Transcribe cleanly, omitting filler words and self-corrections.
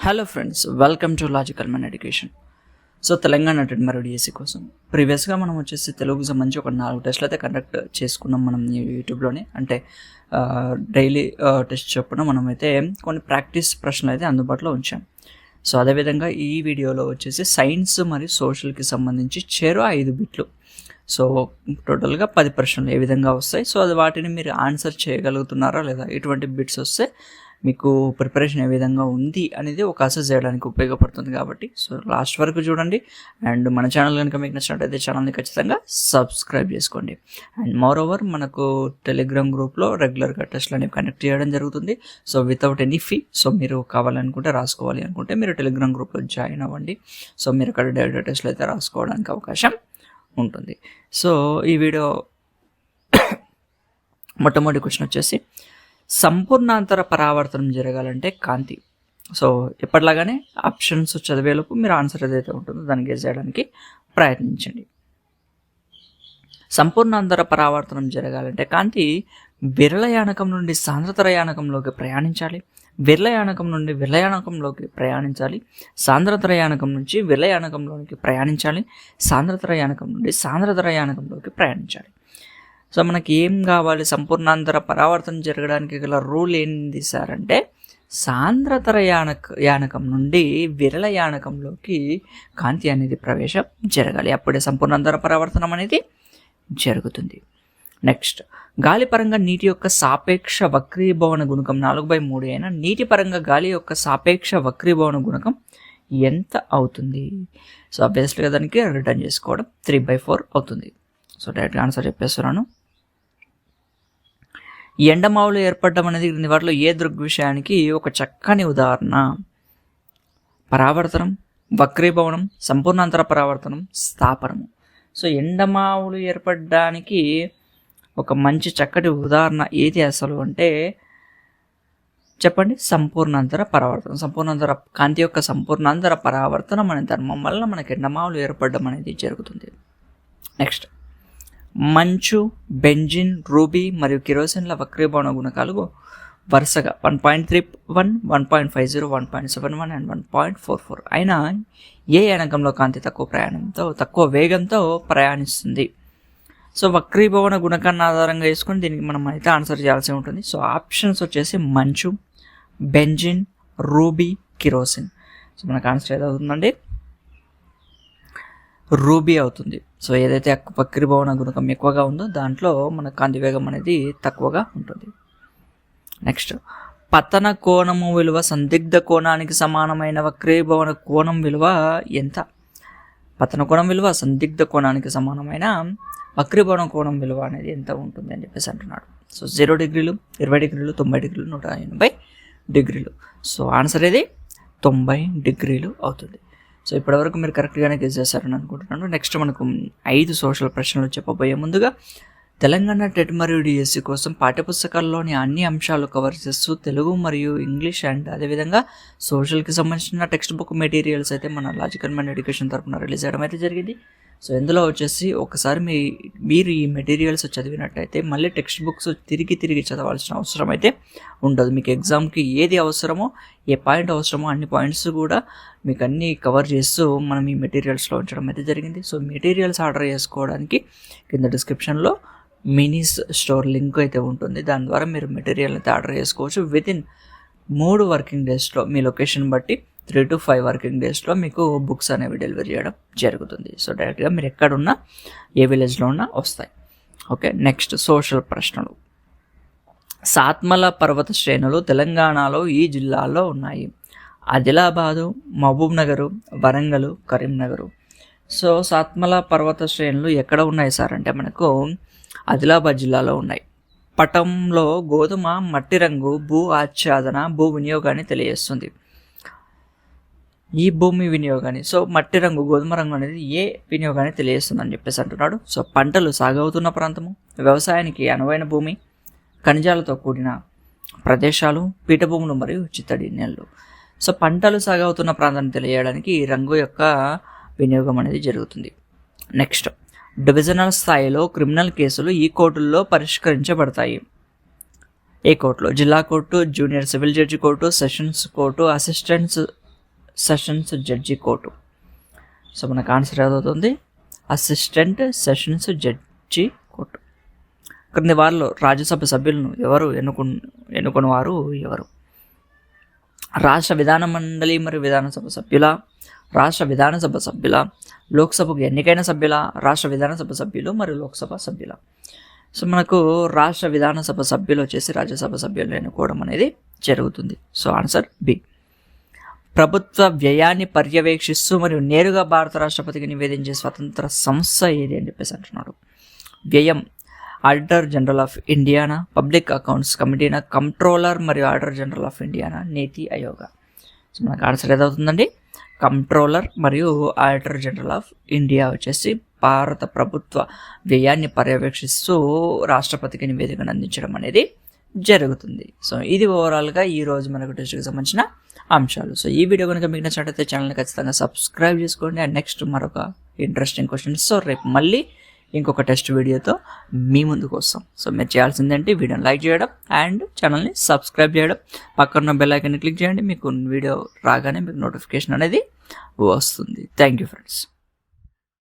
Hello friends, welcome to logical man education. So Telangana TET మరియు DSC కోసం ప్రీవియస్గా మనం వచ్చేసి తెలుగుకు సంబంధించి ఒక 4 టెస్టులు అయితే కండక్ట్ చేసుకున్నాం మనం యూట్యూబ్లోనే. అంటే డైలీ టెస్ట్ చొప్పున మనమైతే కొన్ని ప్రాక్టీస్ ప్రశ్నలు అయితే అందుబాటులో ఉంచాం. సో అదేవిధంగా ఈ వీడియోలో వచ్చేసి సైన్స్ మరియు సోషల్కి సంబంధించి 5 బిట్లు. సో టోటల్గా 10 ప్రశ్నలు ఏ విధంగా వస్తాయి, సో అది వాటిని మీరు ఆన్సర్ చేయగలుగుతున్నారా లేదా, ఇటువంటి బిట్స్ వస్తే మీకు ప్రిపరేషన్ ఏ విధంగా ఉంది అనేది ఒక అసెస్ చేయడానికి ఉపయోగపడుతుంది. కాబట్టి సో లాస్ట్ వరకు చూడండి. అండ్ మన ఛానల్ కనుక మీకు నచ్చినట్టయితే ఛానల్ని ఖచ్చితంగా సబ్స్క్రైబ్ చేసుకోండి. అండ్ మోర్ ఓవర్ మనకు టెలిగ్రామ్ గ్రూప్లో రెగ్యులర్గా టెస్ట్లు అనేవి కండక్ట్ చేయడం జరుగుతుంది. So without any fee. So మీరు కావాలనుకుంటే, రాసుకోవాలి అనుకుంటే మీరు టెలిగ్రామ్ గ్రూప్లో జాయిన్ అవ్వండి. సో మీరు అక్కడ డైరెక్ట్ టెస్ట్లు అయితే రాసుకోవడానికి అవకాశం ఉంటుంది. సో ఈ వీడియో మొట్టమొదటి క్వశ్చన్ వచ్చేసి, సంపూర్ణాంతర పరావర్తనం జరగాలంటే కాంతి. సో ఎప్పటిలాగానే ఆప్షన్స్ చదివేలోపు మీరు ఆన్సర్ ఏదైతే ఉంటుందో దాన్ని గెస్ చేయడానికి ప్రయత్నించండి. సంపూర్ణాంతర పరావర్తనం జరగాలంటే కాంతి విరళయానకం నుండి సాంద్రతర యానకంలోకి ప్రయాణించాలి, విరళయానకం నుండి విరళయానకంలోకి ప్రయాణించాలి, సాంద్రతర యానకం నుంచి విరళయానకంలోకి ప్రయాణించాలి, సాంద్రతర యానకం నుండి సాంద్రతర యానకంలోకి ప్రయాణించాలి. సో మనకి ఏం కావాలి? సంపూర్ణాంతర పరావర్తనం జరగడానికి గల రూల్ ఏంది సార్ అంటే, సాంద్రతర యానకం నుండి విరళ యానకంలోకి కాంతి అనేది ప్రవేశం జరగాలి. అప్పుడే సంపూర్ణాంతర పరావర్తనం అనేది జరుగుతుంది. నెక్స్ట్, గాలి పరంగా నీటి యొక్క సాపేక్ష వక్రీభవన గుణకం 4/3 అయినా నీటి పరంగా గాలి యొక్క సాపేక్ష వక్రీభవన గుణకం ఎంత అవుతుంది? సో ఆబ్వియస్లీగా దానికి రిటర్న్ చేసుకోవడం 3/4 అవుతుంది. సో డైరెక్ట్గా ఆన్సర్ చెప్పేస్తున్నాను. ఎండమావులు ఏర్పడడం అనేది క్రింది వాటిలో ఏ దృగ్విషయానికి ఒక చక్కని ఉదాహరణ? పరావర్తనం, వక్రీభవనం, సంపూర్ణాంతర పరావర్తనం, స్థాపనము. సో ఎండమావులు ఏర్పడడానికి ఒక మంచి చక్కటి ఉదాహరణ ఏది అసలు అంటే చెప్పండి? సంపూర్ణాంతర పరావర్తనం. సంపూర్ణాంతర కాంతి యొక్క సంపూర్ణాంతర పరావర్తనం అనే ధర్మం వల్ల మనకి ఎండమావులు ఏర్పడడం అనేది జరుగుతుంది. నెక్స్ట్, మంచు, బెంజిన్, రూబీ మరియు కిరోసిన్ల వక్రీభవన గుణకాలు వరుసగా 1.31, 1.50, 1.71 అండ్ 1.44 అయినా ఏ యానకంలో కాంతి తక్కువ వేగంతో ప్రయాణిస్తుంది? సో వక్రీభవన గుణకాన్ని ఆధారంగా వేసుకొని దీనికి మనం అయితే ఆన్సర్ చేయాల్సి ఉంటుంది. సో ఆప్షన్స్ వచ్చేసి మంచు, బెంజిన్, రూబీ, కిరోసిన్. సో మనకు ఆన్సర్ ఏదవుతుందండి? రూబీ అవుతుంది. సో ఏదైతే వక్రీభవన గుణకం ఎక్కువగా ఉందో దాంట్లో మన కాంతి వేగం అనేది తక్కువగా ఉంటుంది. నెక్స్ట్, పతన కోణము విలువ సందిగ్ధ కోణానికి సమానమైన వక్రీభవన కోణం విలువ ఎంత? పతన కోణం విలువ సందిగ్ధ కోణానికి సమానమైన వక్రీభవన కోణం విలువ అనేది ఎంత ఉంటుంది అని చెప్పేసి అంటున్నాడు. సో 0 డిగ్రీలు, 20 డిగ్రీలు, 90 డిగ్రీలు, 180 డిగ్రీలు. సో ఆన్సర్ ఏది? 90 డిగ్రీలు అవుతుంది. సో ఇప్పటివరకు మీరు కరెక్ట్గానే గెస్ చేశారని అనుకుంటున్నాను. నెక్స్ట్ మనకు 5 సోషల్ ప్రశ్నలు చెప్పబోయే ముందుగా, తెలంగాణ టెట్ మరియు డిఎస్సి కోసం పాఠ్యపుస్తకాల్లోని అన్ని అంశాలు కవర్ చేస్తూ తెలుగు మరియు ఇంగ్లీష్ అండ్ అదేవిధంగా సోషల్కి సంబంధించిన టెక్స్ట్ బుక్ మెటీరియల్స్ అయితే మన లాజికల్ మ్యాన్ ఎడ్యుకేషన్ తరఫున రిలీజ్ చేయడం అయితే జరిగింది. సో ఇందులో వచ్చేసి ఒకసారి మీరు ఈ మెటీరియల్స్ చదివినట్టయితే మళ్ళీ టెక్స్ట్ బుక్స్ తిరిగి చదవాల్సిన అవసరం అయితే ఉండదు. మీకు ఎగ్జామ్కి ఏది అవసరమో, ఏ పాయింట్ అవసరమో అన్ని పాయింట్స్ కూడా మీకు అన్నీ కవర్ చేస్తూ మనం ఈ మెటీరియల్స్లో ఉంచడం అయితే జరిగింది. సో మెటీరియల్స్ ఆర్డర్ చేసుకోవడానికి కింద డిస్క్రిప్షన్లో మినీస్ స్టోర్ లింక్ అయితే ఉంటుంది. దాని ద్వారా మీరు మెటీరియల్ అయితే ఆర్డర్ చేసుకోవచ్చు. వితిన్ 3 వర్కింగ్ డేస్లో మీ లొకేషన్ బట్టి 3 to 5 వర్కింగ్ డేస్లో మీకు బుక్స్ అనేవి డెలివరీ చేయడం జరుగుతుంది. సో డైరెక్ట్గా మీరు ఎక్కడున్నా, ఏ విలేజ్లో ఉన్నా వస్తాయి. ఓకే, నెక్స్ట్ సోషల్ ప్రశ్నలు. సాత్మల పర్వత శ్రేణులు తెలంగాణలో ఈ జిల్లాల్లో ఉన్నాయి: ఆదిలాబాదు, మహబూబ్ నగరు, వరంగల్, కరీంనగర్. సో సాత్మల పర్వత శ్రేణులు ఎక్కడ ఉన్నాయి సార్ అంటే మనకు ఆదిలాబాద్ జిల్లాలో ఉన్నాయి. పటంలో గోధుమ మట్టి రంగు భూ ఆచ్ఛాదన భూ వినియోగాన్ని తెలియజేస్తుంది. ఈ భూమి వినియోగాన్ని, సో మట్టి రంగు, గోధుమ రంగు అనేది ఏ వినియోగాన్ని తెలియజేస్తుందని చెప్పేసి అంటున్నాడు. సో పంటలు సాగవుతున్న ప్రాంతము, వ్యవసాయానికి అనువైన భూమి, ఖనిజాలతో కూడిన ప్రదేశాలు, పీఠభూములు మరియు చిత్తడి నేలలు. సో పంటలు సాగవుతున్న ప్రాంతాన్ని తెలియజేయడానికి ఈ రంగు యొక్క వినియోగం అనేది జరుగుతుంది. నెక్స్ట్, డివిజనల్ స్థాయిలో క్రిమినల్ కేసులు ఈ కోర్టుల్లో పరిష్కరించబడతాయి. ఏ కోర్టులో? జిల్లా court, junior civil judge court, sessions court, assistants sessions judge court. So మనకు ఆన్సర్ ఏదవుతుంది? Assistant sessions judge court. క్రింది వారిలో రాజ్యసభ సభ్యులను ఎన్నుకున్న వారు ఎవరు? రాష్ట్ర విధాన మండలి మరియు విధానసభ సభ్యుల, రాష్ట్ర విధానసభ సభ్యుల, లోక్సభకు ఎన్నికైన సభ్యుల, రాష్ట్ర విధానసభ సభ్యులు మరియు లోక్సభ సభ్యుల. సో మనకు రాష్ట్ర విధానసభ సభ్యులు వచ్చేసి రాజ్యసభ సభ్యులను ఎన్నుకోవడం అనేది జరుగుతుంది. So answer B. ప్రభుత్వ వ్యయాన్ని పర్యవేక్షిస్తూ మరియు నేరుగా భారత రాష్ట్రపతికి నివేదించే స్వతంత్ర సంస్థ ఏది అని చెప్పేసి అంటున్నాడు. వ్యయం ఆడిటర్ జనరల్ ఆఫ్ ఇండియానా, పబ్లిక్ అకౌంట్స్ కమిటీనా, కంట్రోలర్ మరియు ఆడిటర్ జనరల్ ఆఫ్ ఇండియానా, నీతి ఆయోగ. సో మనకు ఆన్సర్ ఏదవుతుందండి? కంట్రోలర్ మరియు ఆడిటర్ జనరల్ ఆఫ్ ఇండియా వచ్చేసి భారత ప్రభుత్వ వ్యయాన్ని పర్యవేక్షిస్తూ రాష్ట్రపతికి నివేదికను అందించడం అనేది జరుగుతుంది. సో ఇది ఓవరాల్గా ఈరోజు మనకు టెస్ట్కి సంబంధించిన అంశాలు. సో ఈ వీడియో కనుక మీకు నచ్చినట్లయితే ఛానల్ని ఖచ్చితంగా సబ్స్క్రైబ్ చేసుకోండి. అండ్ నెక్స్ట్ మరొక ఇంట్రెస్టింగ్ క్వశ్చన్స్. సో రేపు మళ్ళీ ఇంకొక టెస్ట్ వీడియోతో మీ ముందుకు వస్తాం. సో మీరు చేయాల్సిందంటే వీడియోని లైక్ చేయడం అండ్ ఛానల్ని సబ్స్క్రైబ్ చేయడం, పక్కన బెల్ ఐకాన్ని క్లిక్ చేయండి. మీకు వీడియో రాగానే మీకు నోటిఫికేషన్ అనేది వస్తుంది. Thank you friends.